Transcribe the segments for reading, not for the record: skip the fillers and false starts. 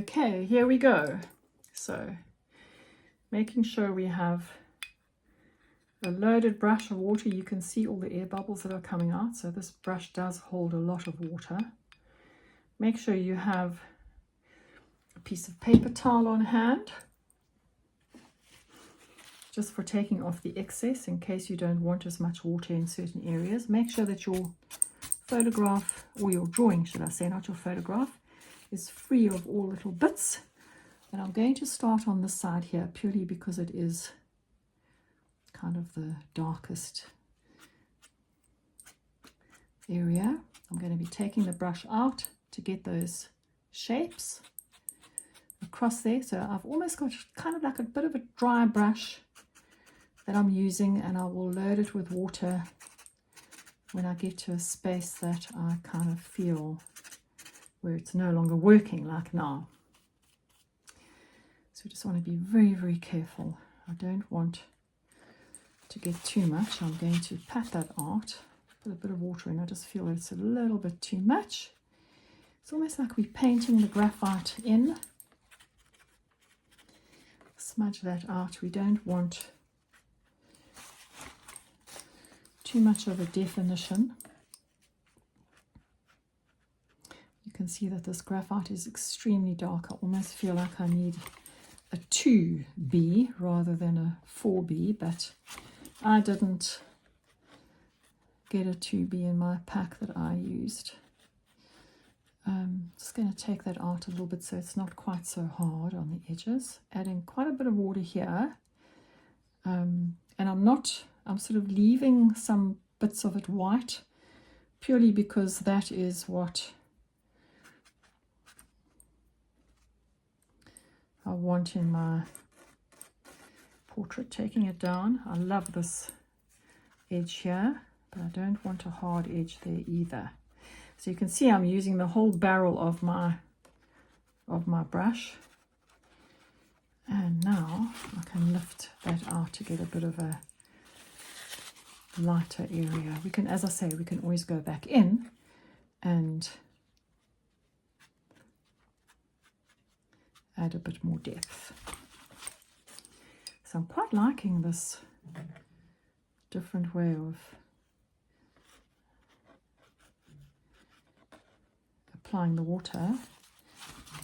Okay, here we go. So making sure we have a loaded brush of water. You can see all the air bubbles that are coming out, so this brush does hold a lot of water. Make sure you have a piece of paper towel on hand, just for taking off the excess in case you don't want as much water in certain areas. Make sure that your photograph, or your drawing should I say, not your photograph, is free of all little bits. And I'm going to start on this side here purely because it is kind of the darkest area. I'm going to be taking the brush out to get those shapes across there. So I've almost got kind of like a bit of a dry brush that I'm using, and I will load it with water when I get to a space that I kind of feel where it's no longer working, like now. So we just want to be very, very careful. I don't want to get too much. I'm going to pat that out, put a bit of water in. I just feel it's a little bit too much. It's almost like we're painting the graphite in. Smudge that out. We don't want too much of a definition. You can see that this graphite is extremely dark. I almost feel like I need a 2B rather than a 4B, but I didn't get a 2B in my pack that I used. Just going to take that out a little bit so it's not quite so hard on the edges. Adding quite a bit of water here. And I'm sort of leaving some bits of it white purely because that is what I want in my portrait. Taking it down. I love this edge here, but I don't want a hard edge there either. So you can see I'm using the whole barrel of my brush, and now I can lift that out to get a bit of a lighter area. We can, as I say, we can always go back in and add a bit more depth. So I'm quite liking this different way of applying the water.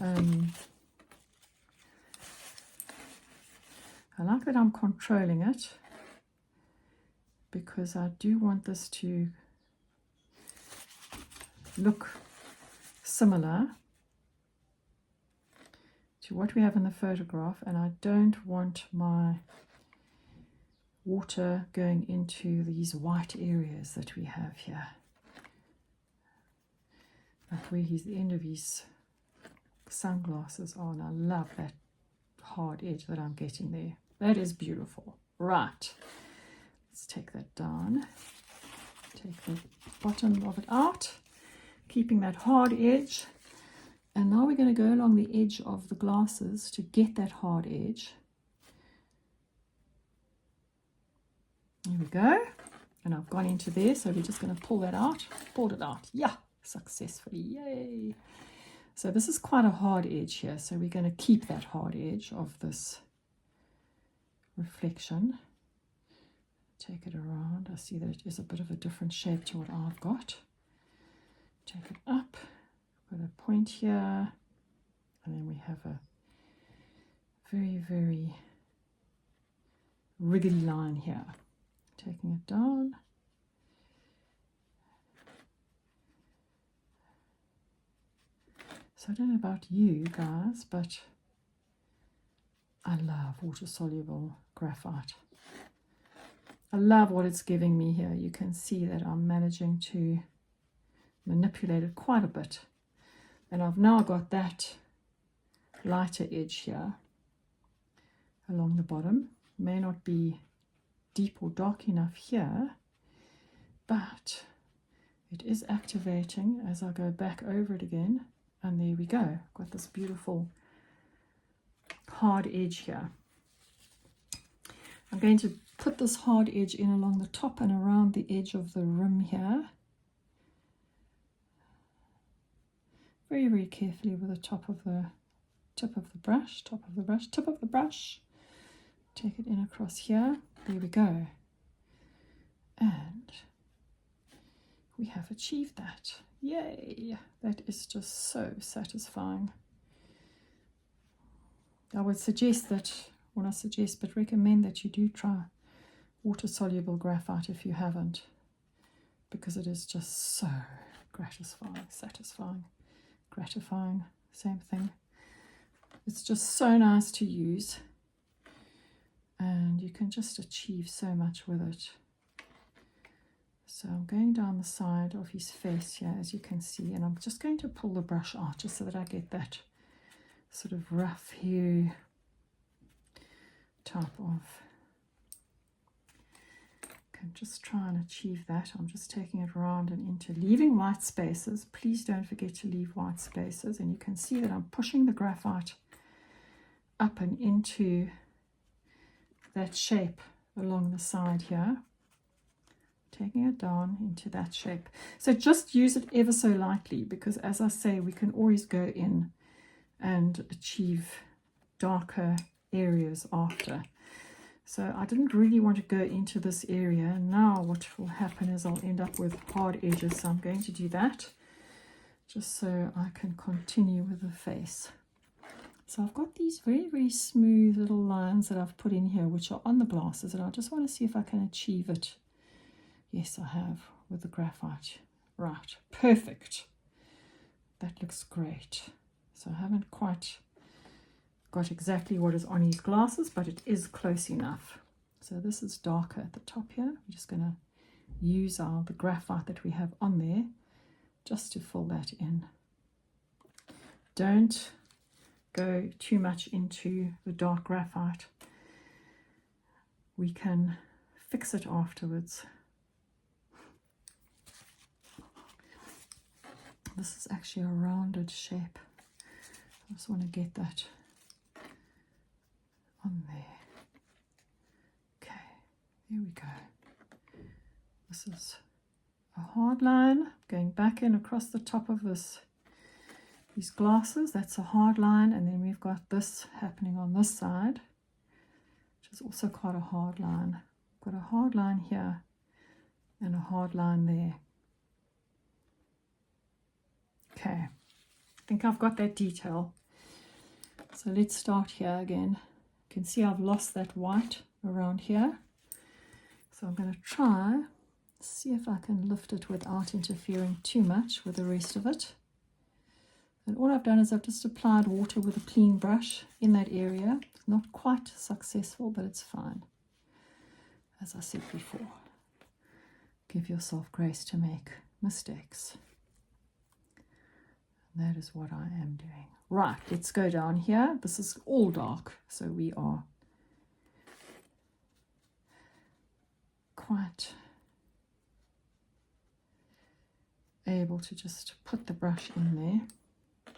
I like that I'm controlling it because I do want this to look similar to what we have in the photograph, and I don't want my water going into these white areas that we have here, like where the end of his sunglasses are, and I love that hard edge that I'm getting there. That is beautiful. Right, let's take that down, take the bottom of it out, keeping that hard edge. And now we're going to go along the edge of the glasses to get that hard edge. Here we go. And I've gone into there, so we're just going to pull that out. Pulled it out. Yeah, successfully. Yay. So this is quite a hard edge here, so we're going to keep that hard edge of this reflection. Take it around. I see that it is a bit of a different shape to what I've got. Take it up. Got a point here, and then we have a very, very wriggly line here. Taking it down. So I don't know about you guys, but I love water-soluble graphite. I love what it's giving me here. You can see that I'm managing to manipulate it quite a bit. And I've now got that lighter edge here along the bottom. May not be deep or dark enough here, but it is activating as I go back over it again. And there we go. I've got this beautiful hard edge here. I'm going to put this hard edge in along the top and around the edge of the rim here. Very, very carefully with the top of the tip of the brush, top of the brush, tip of the brush. Take it in across here. There we go. And we have achieved that. Yay! That is just so satisfying. I would suggest that, well, not suggest, but recommend that you do try water-soluble graphite if you haven't, because it is just so gratifying, satisfying, gratifying, same thing. It's just so nice to use, and you can just achieve so much with it. So I'm going down the side of his face here, as you can see, and I'm just going to pull the brush out just so that I get that sort of rough hue type of. Can just try and achieve that. I'm just taking it around and into, leaving white spaces. Please don't forget to leave white spaces, and you can see that I'm pushing the graphite up and into that shape along the side here, taking it down into that shape. So just use it ever so lightly, because as I say, we can always go in and achieve darker areas after. So I didn't really want to go into this area. Now what will happen is I'll end up with hard edges, so I'm going to do that just so I can continue with the face. So I've got these very, very smooth little lines that I've put in here, which are on the glasses, and I just want to see if I can achieve it. Yes, I have, with the graphite. Right, perfect. That looks great. So I haven't quite got exactly what is on his glasses, but it is close enough. So this is darker at the top here. I'm just going to use the graphite that we have on there just to fill that in. Don't go too much into the dark graphite. We can fix it afterwards. This is actually a rounded shape. I just want to get that on there. Okay, there we go. This is a hard line going back in across the top of these glasses. That's a hard line, and then we've got this happening on this side, which is also quite a hard line. Got a hard line here and a hard line there. Okay, I think I've got that detail. So let's start here again. You can see I've lost that white around here. So I'm going to try, see if I can lift it without interfering too much with the rest of it. And all I've done is I've just applied water with a clean brush in that area. It's not quite successful, but it's fine. As I said before, give yourself grace to make mistakes. That is what I am doing. Right, let's go down here. This is all dark, so we are quite able to just put the brush in there.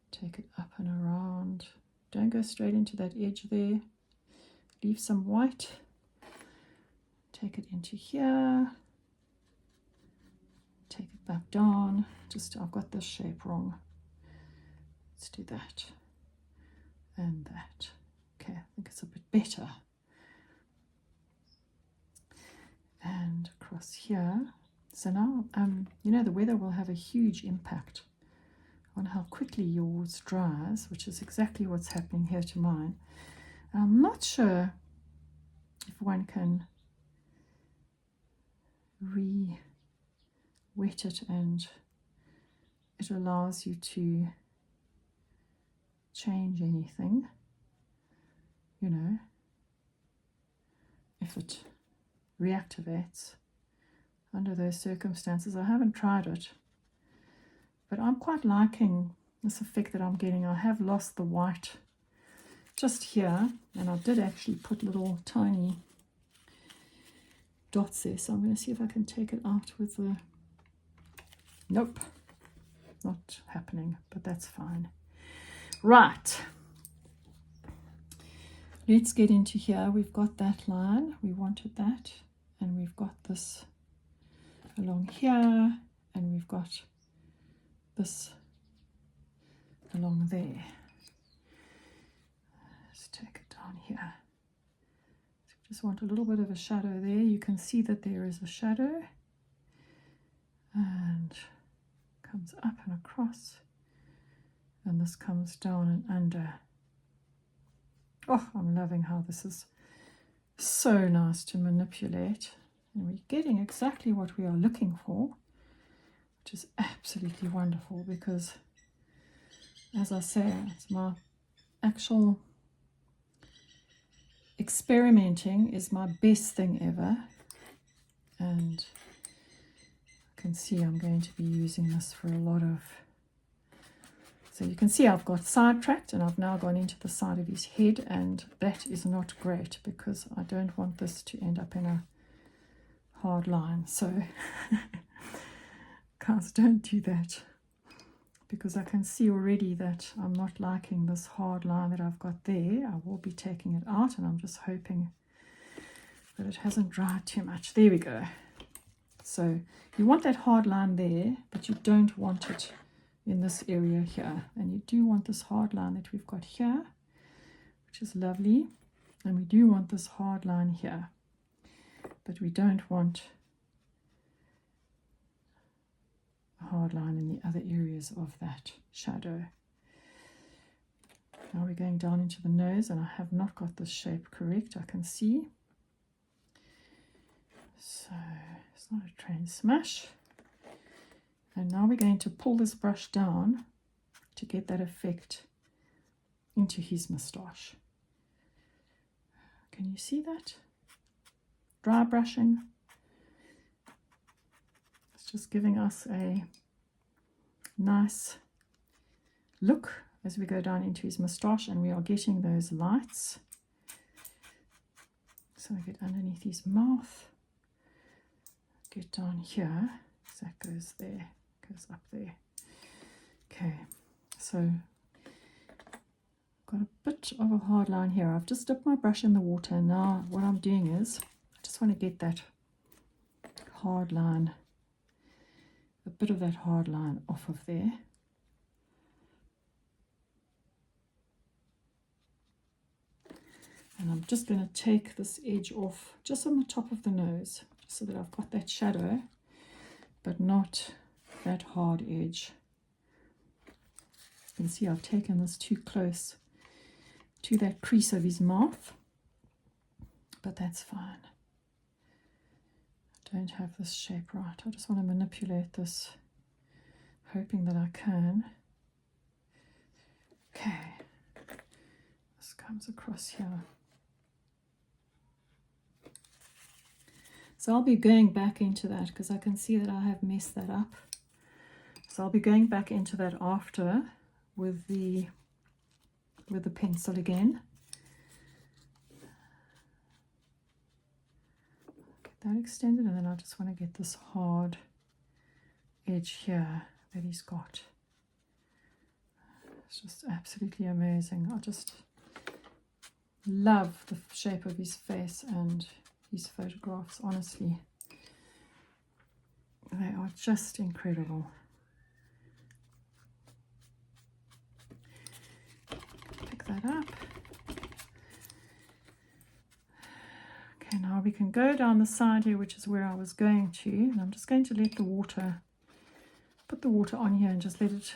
Take it up and around. Don't go straight into that edge there. Leave some white. Take it into here. Take it back down. I've got this shape wrong. Let's do that and that. Okay, I think it's a bit better. And across here. So now, you know, the weather will have a huge impact on how quickly yours dries, which is exactly what's happening here to mine. And I'm not sure if one can wet it and it allows you to change anything, you know, if it reactivates under those circumstances. I haven't tried it, but I'm quite liking this effect that I'm getting. I have lost the white just here, and I did actually put little tiny dots there, so I'm going to see if I can take it out with the, nope, not happening, but that's fine. Right, let's get into here. We've got that line, we wanted that, and we've got this along here, and we've got this along there. just take it down here. So just want a little bit of a shadow there. You can see that there is a shadow, and comes up and across, and this comes down and under. Oh, I'm loving how this is so nice to manipulate, and we're getting exactly what we are looking for, which is absolutely wonderful, because as I say, it's my actual experimenting is my best thing ever, and you can see I'm going to be using this for a lot of, so you can see I've got sidetracked and I've now gone into the side of his head, and that is not great because I don't want this to end up in a hard line. So guys, don't do that, because I can see already that I'm not liking this hard line that I've got there. I will be taking it out, and I'm just hoping that it hasn't dried too much. There we go. So you want that hard line there, but you don't want it in this area here. And you do want this hard line that we've got here, which is lovely. And we do want this hard line here, but we don't want a hard line in the other areas of that shadow. Now we're going down into the nose, and I have not got this shape correct, I can see. So it's not a train smash. And now we're going to pull this brush down to get that effect into his moustache. Can you see that? Dry brushing. It's just giving us a nice look as we go down into his moustache, and we are getting those lights. So I get underneath his mouth, get down here, so that goes there, goes up there. Okay, so got a bit of a hard line here. I've just dipped my brush in the water, and now what I'm doing is I just want to get that hard line, a bit of that hard line off of there. And I'm just going to take this edge off just on the top of the nose, just so that I've got that shadow, but not that hard edge. You can see I've taken this too close to that crease of his mouth, but that's fine. I don't have this shape right. I just want to manipulate this, hoping that I can. Okay, this comes across here. So I'll be going back into that because I can see that I have messed that up. So I'll be going back into that after with the pencil again. Get that extended, and then I just want to get this hard edge here that he's got. It's just absolutely amazing. I just love the shape of his face and his photographs, honestly. They are just incredible. Pick that up. Okay, now we can go down the side here, which is where I was going to. And I'm just going to let the water, put the water on here and just let it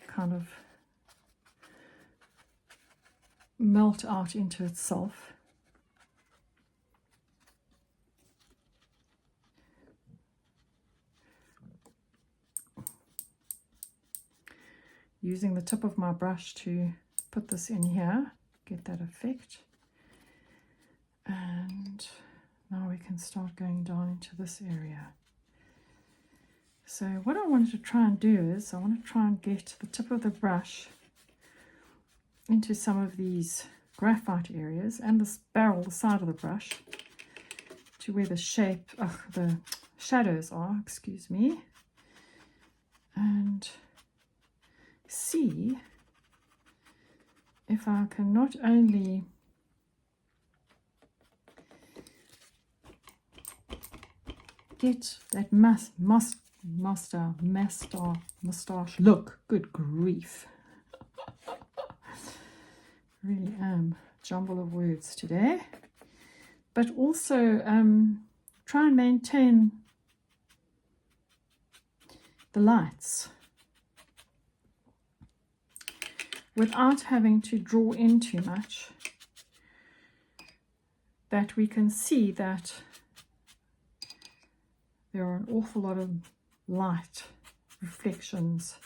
kind of melt out into itself. Using the tip of my brush to put this in here, get that effect. And now we can start going down into this area. So what I wanted to try and do is I want to try and get the tip of the brush into some of these graphite areas and this barrel, the side of the brush, to where the shape, the shadows are, excuse me, and see if I can not only get that moustache look. Good grief. really am a jumble of words today. But also try and maintain the lights without having to draw in too much, that we can see that there are an awful lot of light reflections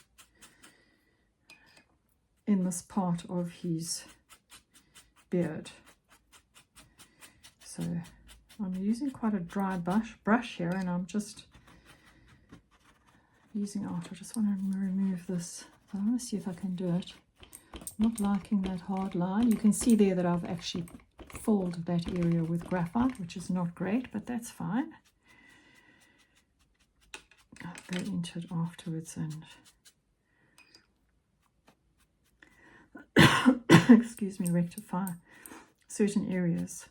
in this part of his beard. So I'm using quite a dry brush here, and I'm just using out. I just want to remove this. I want to see if I can do it. Not liking that hard line. You can see there that I've actually filled that area with graphite, which is not great, but that's fine. I'll go into it afterwards and excuse me, rectify certain areas.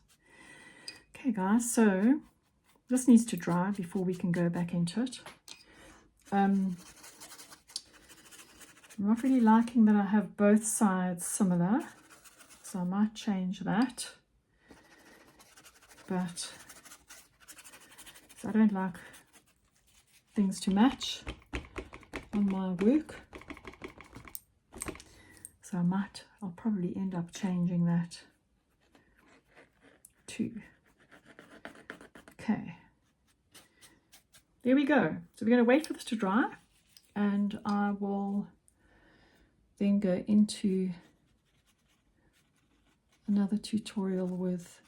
Okay guys, so this needs to dry before we can go back into it. I'm not really liking that I have both sides similar, so I might change that. But I don't like things to match on my work, so I'll probably end up changing that too. Okay, there we go. So we're going to wait for this to dry, and I will then go into another tutorial with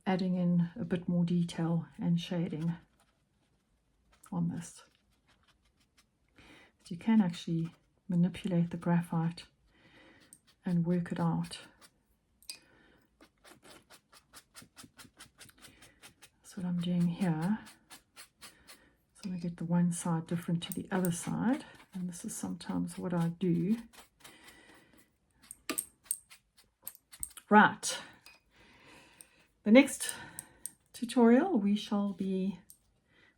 adding in a bit more detail and shading on this. So you can actually manipulate the graphite and work it out. That's what I'm doing here. So I get the one side different to the other side, and this is sometimes what I do. Right. The next tutorial, we shall be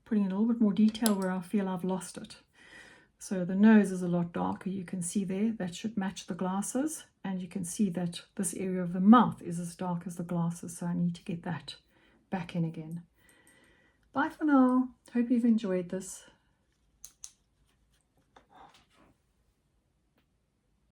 putting in a little bit more detail where I feel I've lost it. So the nose is a lot darker, you can see there, that should match the glasses, and you can see that this area of the mouth is as dark as the glasses, so I need to get that back in again. Bye for now. Hope you've enjoyed this.